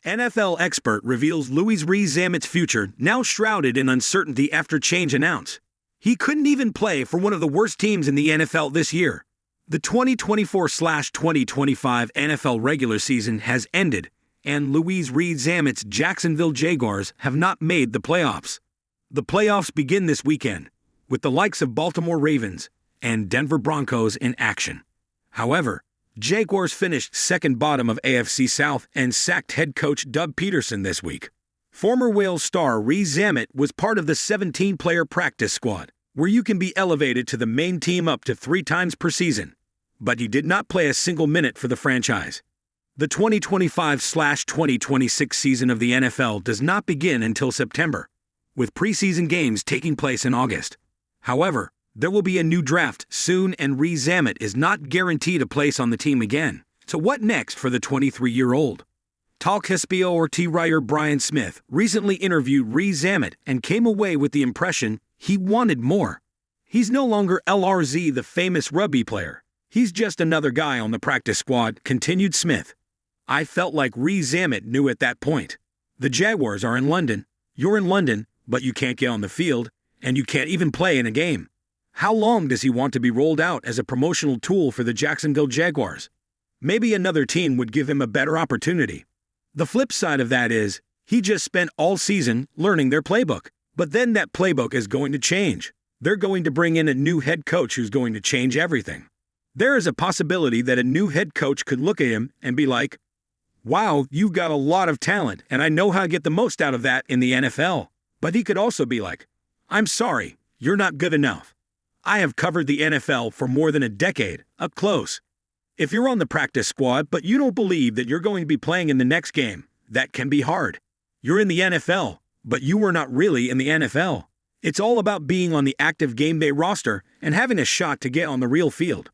NFL expert reveals Louis Rees-Zammit's future, now shrouded in uncertainty after change announced. He couldn't even play for one of the worst teams in the NFL this year. The 2024/2025 NFL regular season has ended, and Louis Rees-Zammit's Jacksonville Jaguars have not made the playoffs. The playoffs begin this weekend, with the likes of Baltimore Ravens and Denver Broncos in action. However, Jaguars finished second bottom of AFC South and sacked head coach Doug Peterson this week. Former Wales star Rees-Zammit was part of the 17-player practice squad, where you can be elevated to the main team up to 3 times per season. But he did not play a single minute for the franchise. The 2025/2026 season of the NFL does not begin until September, with preseason games taking place in August. However, there will be a new draft soon, and Rees-Zammit is not guaranteed a place on the team again. So what next for the 23-year-old? Talk HBO or T-writer Brian Smith recently interviewed Rees-Zammit and came away with the impression he wanted more. He's no longer LRZ, the famous rugby player. He's just another guy on the practice squad, continued Smith. I felt like Rees-Zammit knew at that point. The Jaguars are in London. You're in London, but you can't get on the field, and you can't even play in a game. How long does he want to be rolled out as a promotional tool for the Jacksonville Jaguars? Maybe another team would give him a better opportunity. The flip side of that is, he just spent all season learning their playbook. But then that playbook is going to change. They're going to bring in a new head coach who's going to change everything. There is a possibility that a new head coach could look at him and be like, wow, you've got a lot of talent, and I know how to get the most out of that in the NFL. But he could also be like, I'm sorry, you're not good enough. I have covered the NFL for more than a decade, up close. If you're on the practice squad but you don't believe that you're going to be playing in the next game, that can be hard. You're in the NFL, but you were not really in the NFL. It's all about being on the active game day roster and having a shot to get on the real field.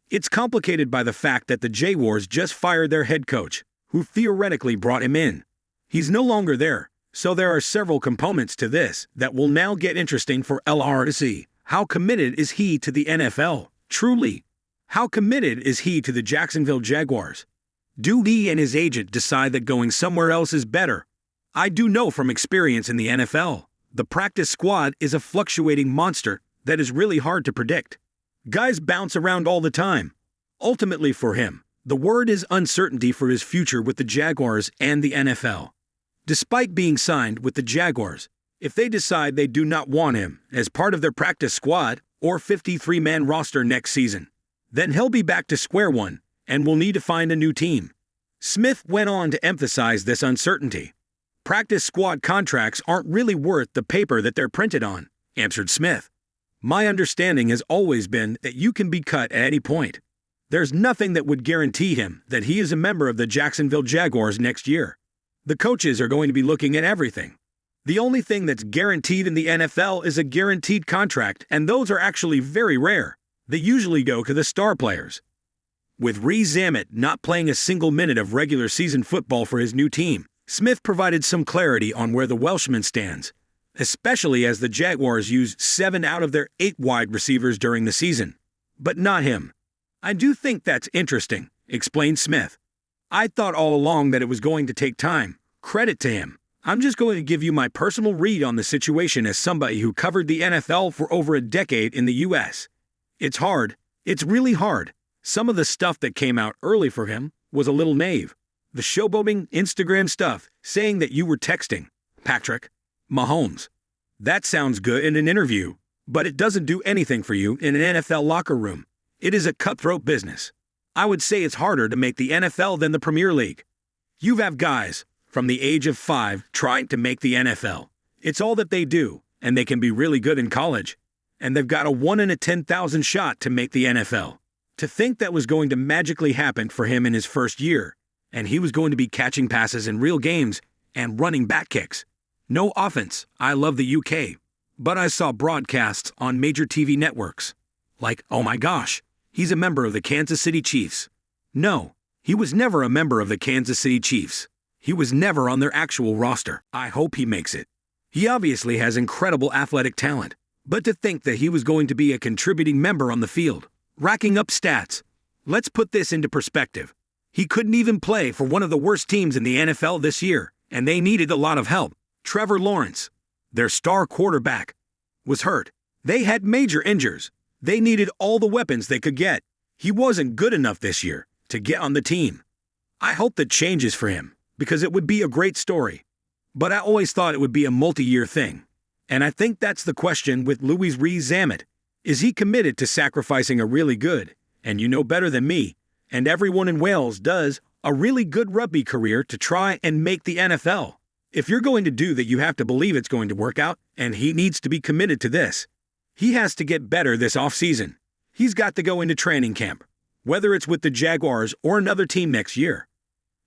It's complicated by the fact that the Jaguars just fired their head coach, who theoretically brought him in. He's no longer there, so there are several components to this that will now get interesting for LRZ. How committed is he to the NFL? Truly. How committed is he to the Jacksonville Jaguars? Do he and his agent decide that going somewhere else is better? I do know from experience in the NFL, the practice squad is a fluctuating monster that is really hard to predict. Guys bounce around all the time. Ultimately for him, the word is uncertainty for his future with the Jaguars and the NFL. Despite being signed with the Jaguars, if they decide they do not want him as part of their practice squad or 53-man roster next season, then he'll be back to square one and will need to find a new team. Smith went on to emphasize this uncertainty. Practice squad contracts aren't really worth the paper that they're printed on, answered Smith. My understanding has always been that you can be cut at any point. There's nothing that would guarantee him that he is a member of the Jacksonville Jaguars next year. The coaches are going to be looking at everything. The only thing that's guaranteed in the NFL is a guaranteed contract, and those are actually very rare. They usually go to the star players. With Rees-Zammit not playing a single minute of regular season football for his new team, Smith provided some clarity on where the Welshman stands, especially as the Jaguars used 7 out of their 8 wide receivers during the season. But not him. I do think that's interesting, explained Smith. I thought all along that it was going to take time. Credit to him. I'm just going to give you my personal read on the situation as somebody who covered the NFL for over a decade in the U.S. It's hard. It's really hard. Some of the stuff that came out early for him was a little naive. The showboating Instagram stuff, saying that you were texting Patrick Mahomes. That sounds good in an interview, but it doesn't do anything for you in an NFL locker room. It is a cutthroat business. I would say it's harder to make the NFL than the Premier League. You have guys from the age of 5 trying to make the NFL. It's all that they do, and they can be really good in college. And they've got a 1 in a 10,000 shot to make the NFL. To think that was going to magically happen for him in his first year, and he was going to be catching passes in real games and running back kicks. No offense, I love the UK, but I saw broadcasts on major TV networks. Like, oh my gosh, he's a member of the Kansas City Chiefs. No, he was never a member of the Kansas City Chiefs. He was never on their actual roster. I hope he makes it. He obviously has incredible athletic talent, but to think that he was going to be a contributing member on the field, racking up stats. Let's put this into perspective. He couldn't even play for one of the worst teams in the NFL this year, and they needed a lot of help. Trevor Lawrence, their star quarterback, was hurt. They had major injuries. They needed all the weapons they could get. He wasn't good enough this year to get on the team. I hope that changes for him, because it would be a great story. But I always thought it would be a multi-year thing. And I think that's the question with Louis Rees-Zammit. Is he committed to sacrificing a really good, and you know better than me, and everyone in Wales does, a really good rugby career to try and make the NFL? If you're going to do that, you have to believe it's going to work out, and he needs to be committed to this. He has to get better this offseason. He's got to go into training camp, whether it's with the Jaguars or another team next year.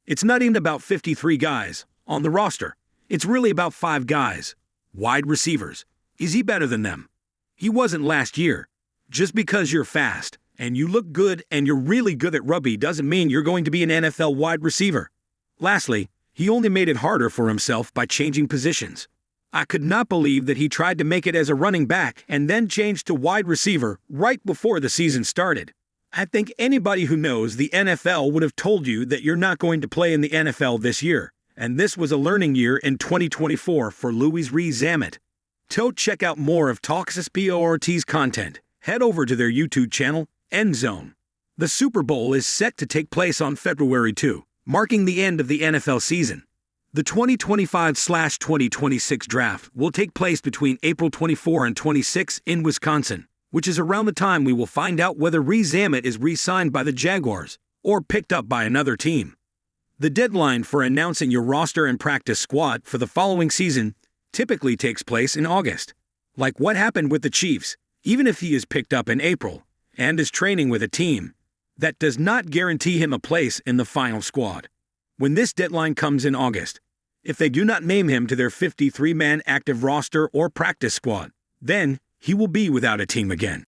It's not even about 53 guys on the roster. It's really about 5 guys, wide receivers. Is he better than them? He wasn't last year. Just because you're fast and you look good and you're really good at rugby doesn't mean you're going to be an NFL wide receiver. Lastly, he only made it harder for himself by changing positions. I could not believe that he tried to make it as a running back and then changed to wide receiver right before the season started. I think anybody who knows the NFL would have told you that you're not going to play in the NFL this year, and this was a learning year in 2024 for Louis Rees-Zammit. To check out more of TalkSport's content, head over to their YouTube channel, End Zone. The Super Bowl is set to take place on February 2, marking the end of the NFL season. The 2025/2026 draft will take place between April 24 and 26 in Wisconsin, which is around the time we will find out whether Rees-Zammit is re-signed by the Jaguars or picked up by another team. The deadline for announcing your roster and practice squad for the following season typically takes place in August. Like what happened with the Chiefs, even if he is picked up in April and is training with a team, that does not guarantee him a place in the final squad. When this deadline comes in August, if they do not name him to their 53-man active roster or practice squad, then he will be without a team again.